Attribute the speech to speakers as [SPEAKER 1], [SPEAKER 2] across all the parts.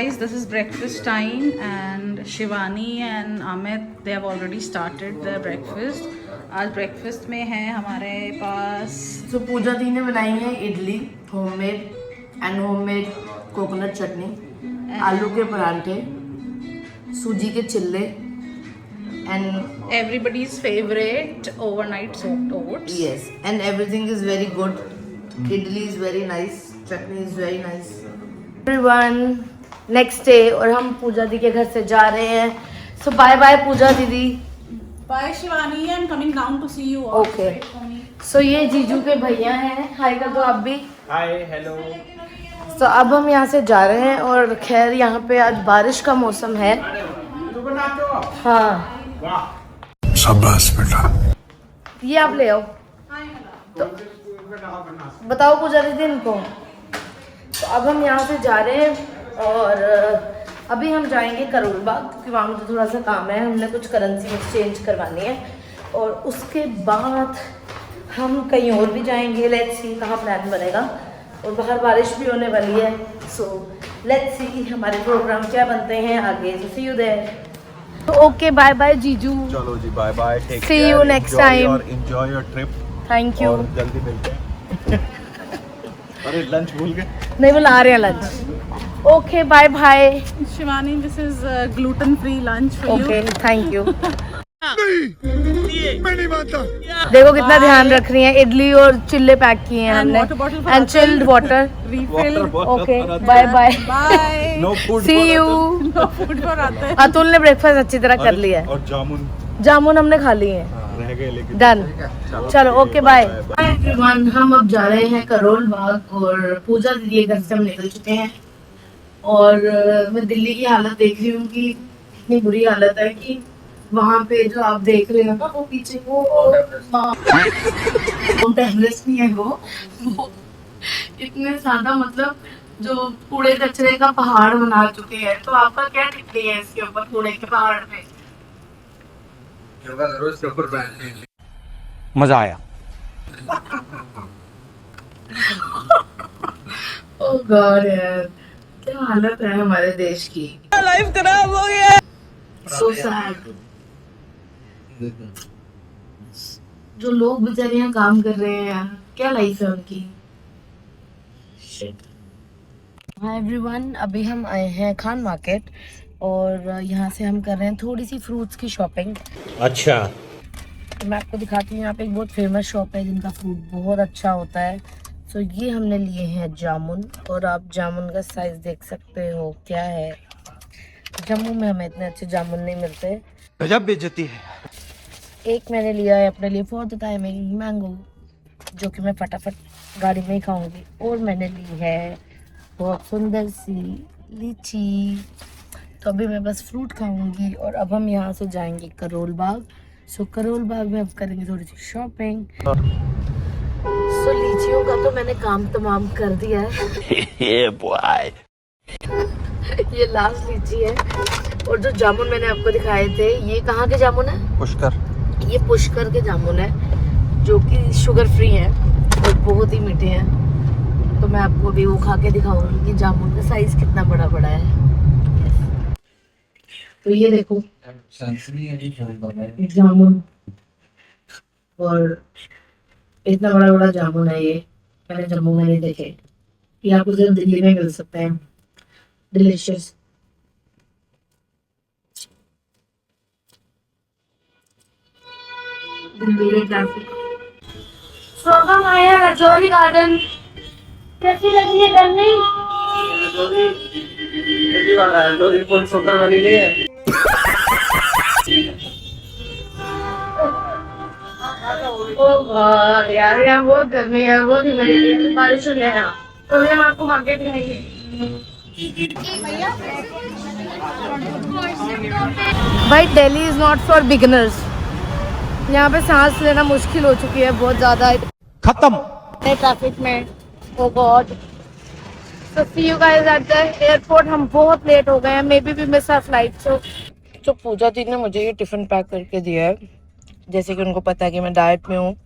[SPEAKER 1] guys, this is breakfast time and Shivani and Amit, they have already started their breakfast. आज breakfast में है हमारे पास
[SPEAKER 2] तो पूजा दी ने बनाई है idli homemade and homemade coconut chutney, आलू के परांठे, सूजी के चिल्ले and
[SPEAKER 1] everybody's favorite overnight soaked oats.
[SPEAKER 2] Yes and everything is very good. Idli is very nice, chutney is very nice. Everyone, next day और हम पूजा दी के घर से जा रहे हैं. सो बाय बाय पूजा दीदी.
[SPEAKER 1] Bye Shivani, I'm coming down to see you all.
[SPEAKER 2] Okay. सो ये जीजू के भैया हैं. हाय कर दो आप भी.
[SPEAKER 3] Hi hello.
[SPEAKER 2] तो अब हम यहाँ से जा रहे हैं और खैर यहाँ पे आज बारिश का मौसम है. हाँ
[SPEAKER 4] शाबाश बेटा.
[SPEAKER 2] ये आप ले आओ. तो बताओ पूजा दीदी इनको. तो अब हम यहाँ से जा रहे हैं और अभी हम जाएंगे करोल बाग क्योंकि वहाँ मुझे थोड़ा सा काम है. हमने कुछ करेंसी एक्सचेंज करवानी है और उसके बाद हम कहीं और भी जाएंगे. लेट्स सी कहाँ प्लान बनेगा. और बाहर बारिश भी होने वाली है. सो लेट्स सी हमारे प्रोग्राम क्या बनते हैं आगे. So see you there. तो ओके बाय बाय जीजू.
[SPEAKER 3] चलो जी bye bye. Take
[SPEAKER 2] See you next time.
[SPEAKER 3] Enjoy your trip.
[SPEAKER 2] Thank you.
[SPEAKER 3] और जल्दी मिलते हैं. अरे लंच भूल गए.
[SPEAKER 2] नहीं वो ला रहे हैं lunch. Okay bye bye.
[SPEAKER 1] Shivani, this is gluten free lunch for you.
[SPEAKER 2] Okay thank you.
[SPEAKER 4] मैं नहीं मानता.
[SPEAKER 2] देखो कितना ध्यान रख रही हैं. इडली और चिल्ले पैक किए हैं
[SPEAKER 1] And
[SPEAKER 2] हमने
[SPEAKER 1] water bottle for
[SPEAKER 2] and chilled water.
[SPEAKER 1] Refill.
[SPEAKER 2] Okay bye bye.
[SPEAKER 1] Bye.
[SPEAKER 3] No food.
[SPEAKER 2] See you.
[SPEAKER 1] No food for आते.
[SPEAKER 2] अतुल ने ब्रेकफास्ट अच्छी तरह कर लिया है.
[SPEAKER 3] और जामुन
[SPEAKER 2] जामुन हमने खा लिए हैं.
[SPEAKER 3] रह गए लेकिन.
[SPEAKER 2] डन. चलो ओके बाय. एवरीवन, हम अब जा रहे हैं करोल बाग और पूजा दीदी के घर से हम निकल चुके हैं. और मैं दिल्ली की हालत देख रही हूँ कि इतनी बुरी हालत है कि वहाँ पे जो आप देख रहे हो ना वो पीछे वो माउंट एवरेस्ट नहीं है वो इतने ज्यादा मतलब जो कूड़े कचरे का पहाड़ बना चुके हैं. तो आपका क्या टिप्पणी है इसके ऊपर कूड़े के पहाड़ पे.
[SPEAKER 5] मजा आया.
[SPEAKER 2] ओह गॉड यार, क्या हालत है हमारे देश की. लाइफ खराब हो गया. So sad. जो लोग बेचारे यहाँ काम कर रहे हैं यार, क्या लाइफ है उनकी. हाय एवरीवन, अभी हम आए हैं खान मार्केट और यहाँ से हम कर रहे हैं थोड़ी सी फ्रूट्स की शॉपिंग.
[SPEAKER 5] अच्छा.
[SPEAKER 2] तो मैं आपको दिखाती हूँ. यहाँ पे एक बहुत फेमस शॉप है जिनका फ्रूट बहुत अच्छा होता है. सो ये हमने लिए हैं जामुन और आप जामुन का साइज देख सकते हो क्या है. जम्मू में हमें इतने अच्छे जामुन नहीं मिलते.
[SPEAKER 5] गजब बेइज्जती है.
[SPEAKER 2] एक मैंने लिया है अपने लिए फॉर द टाइमिंग मैंगो जो कि मैं फटाफट गाड़ी में ही खाऊंगी. और मैंने ली है बहुत सुंदर सी लीची. तो अभी मैं बस फ्रूट खाऊंगी और अब हम यहाँ से जाएंगे करोल बाग. सो करोल बाग में अब करेंगे थोड़ी सी शॉपिंग. सो लीचियों का तो मैंने काम तमाम कर दिया है.
[SPEAKER 5] बॉय.
[SPEAKER 2] ये लास्ट लीची है. और जो जामुन मैंने आपको दिखाए थे ये कहाँ के जामुन है.
[SPEAKER 3] पुष्कर.
[SPEAKER 2] ये पुष्कर के जामुन है जो कि शुगर फ्री है और बहुत ही मीठे हैं. तो मैं आपको अभी वो खा के दिखाऊंगी कि जामुन का साइज कितना बड़ा बड़ा है. तो ये देखो जामुन और इतना बड़ा बड़ा जामुन है. ये मैंने जम्मू में नहीं देखे. ये आपको सिर्फ दिल्ली में मिल सकते हैं. डिलीशियस. दिल्ली ट्रैफिक. सो हम आए हैं रजौरी गार्डन. कैसी लगी है गर्मी. यार यहाँ बहुत गर्मी है. बहुत ही लगी बारिश हो गया है. तो हम आपको मार्केट दिखाएंगे. भाई Delhi is not for beginners. यहाँ पे सांस लेना मुश्किल हो चुकी है बहुत ज्यादा.
[SPEAKER 5] खत्म.
[SPEAKER 2] ट्रैफिक में. Oh God. So see you guys at the airport. हम बहुत लेट हो गए हैं. Maybe we miss our flight. तो पूजा दी ने मुझे ये टिफिन पैक करके दिया है जैसे कि उनको पता है कि मैं डाइट में हूँ.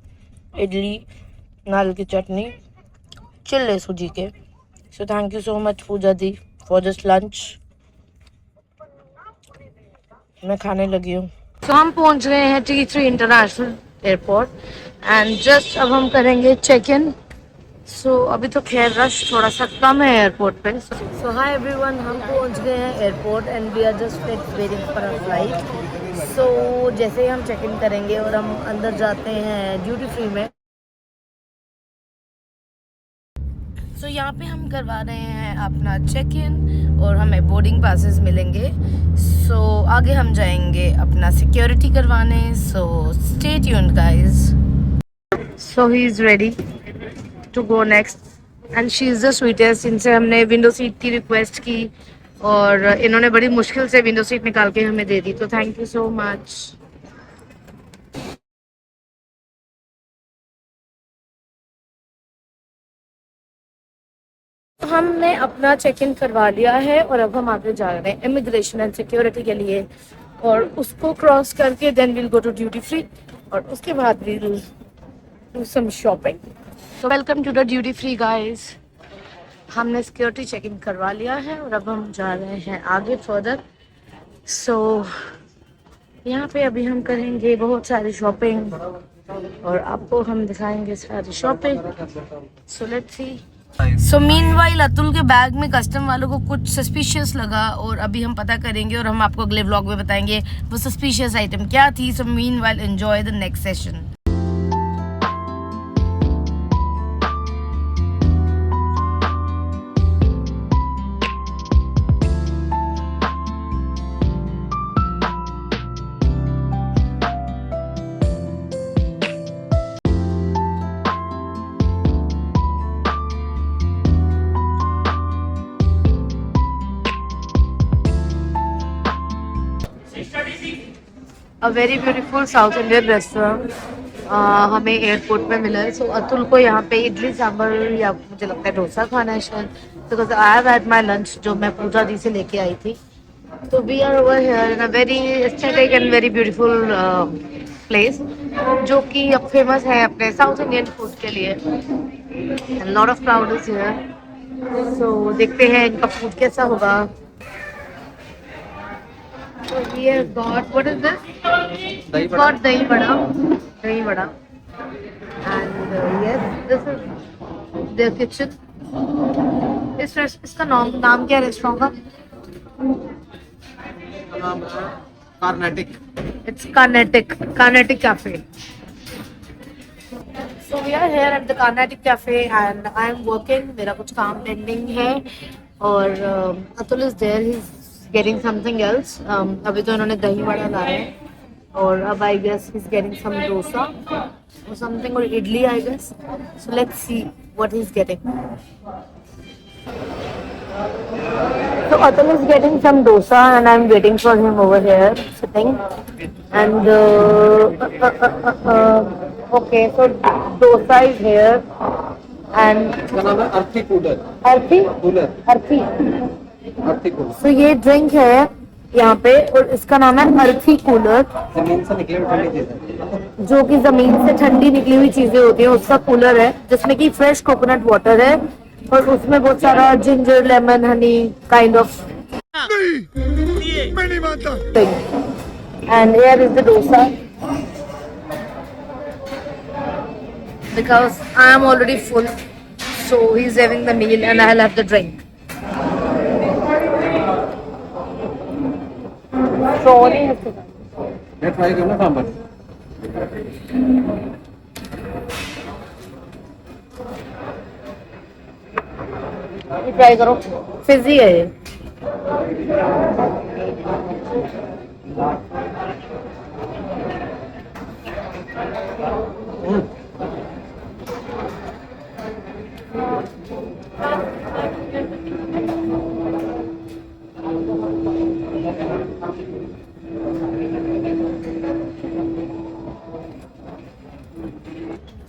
[SPEAKER 2] इडली, नारियल की चटनी, चिल्ले सूजी के. So thank you so much Puja di for this lunch. मैं खाने लगी हूँ। तो हम पहुंच गए हैं T3 international airport and just अब हम करेंगे चेक इन। सो अभी तो खैर रश थोड़ा सा कम है एयरपोर्ट पे। सो हाय एवरीवन, हम पहुंच गए हैं airport and we are just waiting for a flight. So जैसे ही हम चेक इन करेंगे और हम अंदर जाते हैं ड्यूटी फ्री में। सो यहाँ पे हम करवा रहे हैं अपना चेक इन और हमें बोर्डिंग पासेस मिलेंगे। सो आगे हम जाएंगे अपना सिक्योरिटी करवाने। So stay tuned guys. So he is ready to go next and she is the sweetest. इनसे हमने विंडो सीट की रिक्वेस्ट की और इन्होंने बड़ी मुश्किल से विंडो सीट निकाल के हमें दे दी, तो थैंक यू सो मच। हमने अपना चेक इन करवा लिया है और अब हम आगे जा रहे हैं इमिग्रेशन एंड सिक्योरिटी के लिए और उसको क्रॉस करके then will go to duty free और उसके बाद will do some shopping. So welcome to the duty free guys. हमने सिक्योरिटी चेक इन करवा लिया है और अब हम जा रहे हैं आगे फर्दर। सो यहाँ पे अभी हम करेंगे बहुत सारी शॉपिंग और आपको हम दिखाएंगे सारी shopping. So let's see. So meanwhile Atul के बैग में कस्टम वालों को कुछ सस्पिशियस लगा और अभी हम पता करेंगे और हम आपको अगले व्लॉग में बताएंगे वो सस्पिशियस आइटम क्या थी। So meanwhile enjoy the next session. A very beautiful south Indian restaurant हमें एयरपोर्ट में मिला है। सो अतुल को यहाँ पे इडली सांभर या मुझे लगता है डोसा खाना है शायद, because I have had my lunch जो मैं पूजा दी से लेके आई थी। तो we are over here in a very aesthetic and very beautiful place जो कि अब फेमस है अपने साउथ इंडियन फूड के लिए। Lot of crowd is here. So देखते हैं इनका फूड कैसा होगा। So we have got, what is this? It's got dahi vada, and yes, this is their kitchen. इसका नाम क्या है रेस्टोरेंट का?
[SPEAKER 3] Carnatic.
[SPEAKER 2] It's Carnatic Cafe. So we are here at the Carnatic Cafe and I am working. मेरा कुछ काम pending है और Atul is there. He's getting something else. अभी तो इन्होंने दही वड़ा लाया है और अब I guess he's getting some dosa or something or idli I guess. So let's see what he's getting. So Atul is getting some dosa and I'm waiting for him over here sitting. And okay, so dosa is here and
[SPEAKER 3] इसका नाम है अर्थी cooler.
[SPEAKER 2] अर्थी cooler. So ये drink है यहाँ पे और इसका नाम है अर्थी कूलर।
[SPEAKER 3] जमीन से निकली हुई ठंडी चीजें,
[SPEAKER 2] जो कि जमीन से ठंडी निकली हुई चीजें होती हैं उसका कूलर है, जिसमें कि फ्रेश कोकोनट वाटर है और उसमें बहुत सारा ginger lemon Honey kind of
[SPEAKER 4] मैं नहीं मानता।
[SPEAKER 2] and here is the dosa because I am already full, so he's having the meal and I'll have the drink. Sorry,
[SPEAKER 3] मैं ट्राई करना सांभर।
[SPEAKER 2] ये ट्राई करो, फिजी है ये।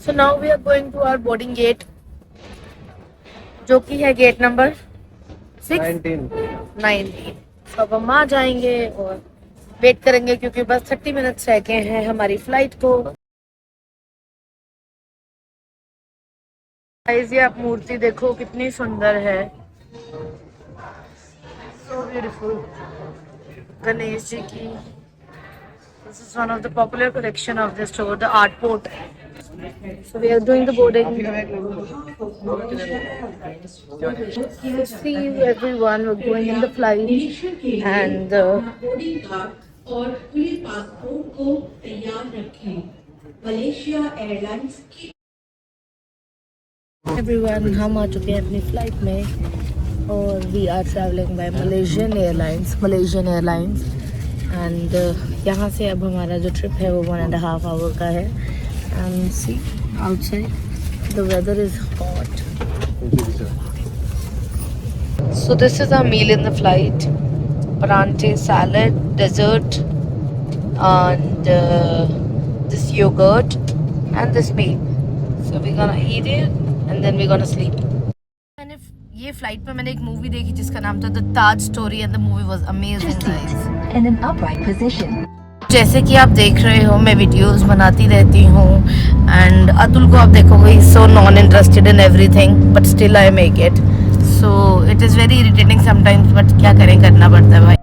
[SPEAKER 2] So now we are going to our boarding gate, जो कि है gate number 19। तो अब हम आ जाएंगे और वेट करेंगे क्योंकि बस 30 मिनट्स रह गए हैं हमारी फ्लाइट को। गाइस ये आप मूर्ति देखो कितनी सुंदर है, सो ब्यूटीफुल। गणेश जी की This is one of the popular collection of this store, the Art Port. So we are doing the boarding. So see everyone, we're going in the flight and
[SPEAKER 6] और खुले passport को तैयार रखें। Malaysia airlines की
[SPEAKER 2] everyone, हम आ चुके हैं अपनी फ्लाइट में और we are traveling by Malaysian Airlines and यहाँ से अब हमारा जो ट्रिप है वो 1.5 hour का है and see outside the weather is hot. So this is our meal in the flight: parante, salad, dessert, and this yogurt and this meal. So we're gonna eat it and then we're gonna sleep. मैंने ये flight पे मैंने एक movie देखी जिसका नाम था the Taj story and the movie was amazing guys.
[SPEAKER 7] in an upright position.
[SPEAKER 2] जैसे कि आप देख रहे हो मैं वीडियोस बनाती रहती हूँ एंड अतुल को आप देखोगे so non interested in everything but still I make it. So it is very irritating sometimes but क्या करें, करना पड़ता है भाई.